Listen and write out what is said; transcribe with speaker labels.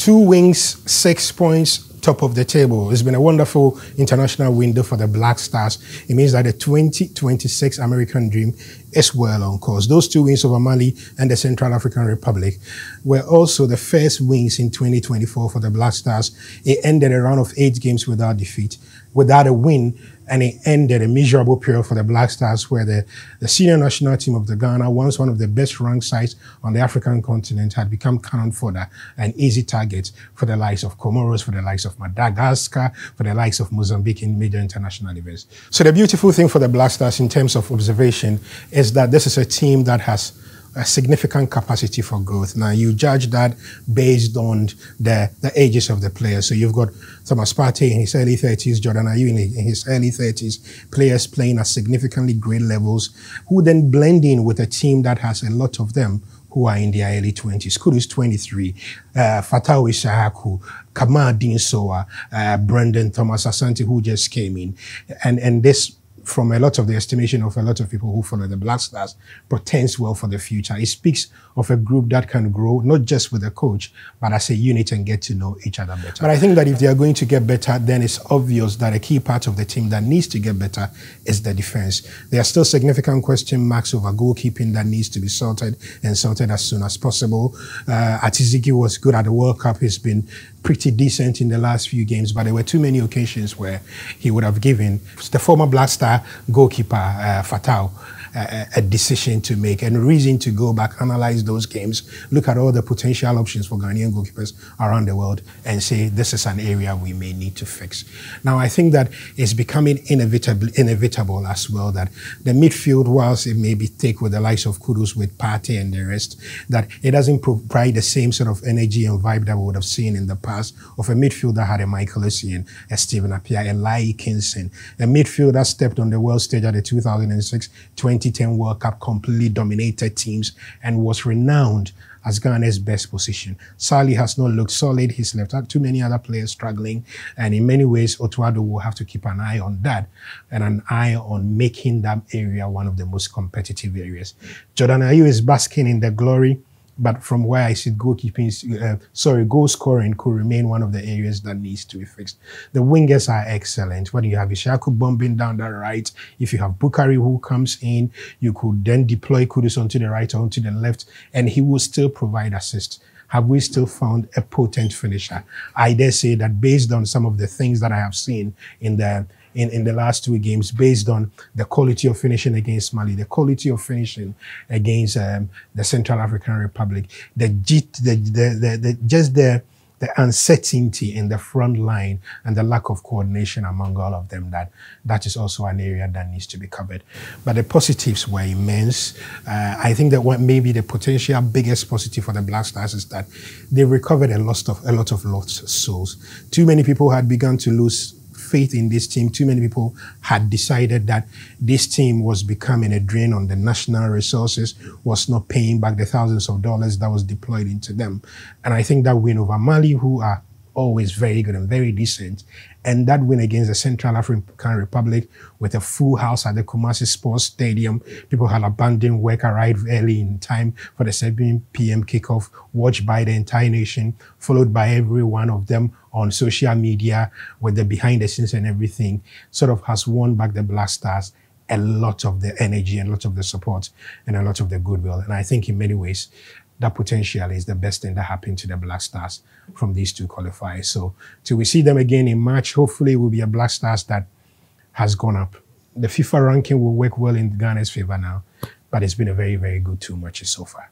Speaker 1: 2 wins, 6 points, top of the table. It's been a wonderful international window for the Black Stars. It means that the 2026 American dream is well on course. Those 2 wins over Mali and the Central African Republic were also the first wins in 2024 for the Black Stars. It ended a round of 8 games without defeat, without a win, and it ended a miserable period for the Black Stars, where the senior national team of the Ghana, once one of the best ranked sides on the African continent, had become cannon fodder and easy targets for the likes of Comoros, for the likes of Madagascar, for the likes of Mozambique in major international events. So the beautiful thing for the Black Stars in terms of observation is that this is a team that has a significant capacity for growth. Now, you judge that based on the ages of the players. So you've got Thomas Partey in his early 30s, Jordan Ayew in his early 30s, players playing at significantly great levels, who then blend in with a team that has a lot of them who are in their early 20s. Kudus 23, Fatau Ishaku, Kamal Dinsoa, Brendan Thomas Asante, who just came in. And this, from a lot of the estimation of a lot of people who follow the Black Stars, portends well for the future. It speaks of a group that can grow, not just with the coach, but as a unit and get to know each other better. But I think that if they are going to get better, then it's obvious that a key part of the team that needs to get better is the defense. There are still significant question marks over goalkeeping that needs to be sorted and sorted as soon as possible. Atiziki was good at the World Cup. He's been pretty decent in the last few games, but there were too many occasions where he would have given the former Black Star goalkeeper, Fatau, a decision to make and reason to go back, analyze those games, look at all the potential options for Ghanaian goalkeepers around the world and say, this is an area we may need to fix. Now, I think that it's becoming inevitable as well that the midfield, whilst it may be thick with the likes of Kudus, with Partey and the rest, that it doesn't provide the same sort of energy and vibe that we would have seen in the past of a midfield that had a Michael Essien, a Stephen Appiah, a Lai Kinson, a midfield that stepped on the world stage at the 2006 2010 World Cup, completely dominated teams and was renowned as Ghana's best position. Sali has not looked solid. He's left out too many other players struggling. And in many ways, Otuado will have to keep an eye on that and an eye on making that area one of the most competitive areas. Jordan Ayew is basking in the glory, but from where I see goal scoring could remain one of the areas that needs to be fixed. The wingers are excellent. When you have Ishaku bombing down that right, if you have Bukari who comes in, you could then deploy Kudus onto the right or onto the left, and he will still provide assist. Have we still found a potent finisher? I dare say that based on some of the things that I have seen in the last 2 games, based on the quality of finishing against Mali, the quality of finishing against the Central African Republic, the uncertainty in the front line and the lack of coordination among all of them, that is also an area that needs to be covered. But the positives were immense. I think that what maybe the potential biggest positive for the Black Stars is that they recovered a lot of lost souls. Too many people had begun to lose faith in this team. Too many people had decided that this team was becoming a drain on the national resources, was not paying back the thousands of dollars that was deployed into them. And I think that win over Mali, who are always very good and very decent, and that win against the Central African Republic with a full house at the Kumasi Sports Stadium. People had abandoned work, arrived early in time for the 7 p.m. kickoff, watched by the entire nation, followed by every one of them on social media with the behind the scenes and everything, sort of has won back the Black Stars a lot of the energy and a lot of the support and a lot of the goodwill. And I think in many ways, that potential is the best thing that happened to the Black Stars from these 2 qualifiers. So till we see them again in March, hopefully it will be a Black Stars that has gone up. The FIFA ranking will work well in Ghana's favor now, but it's been a very, very good 2 matches so far.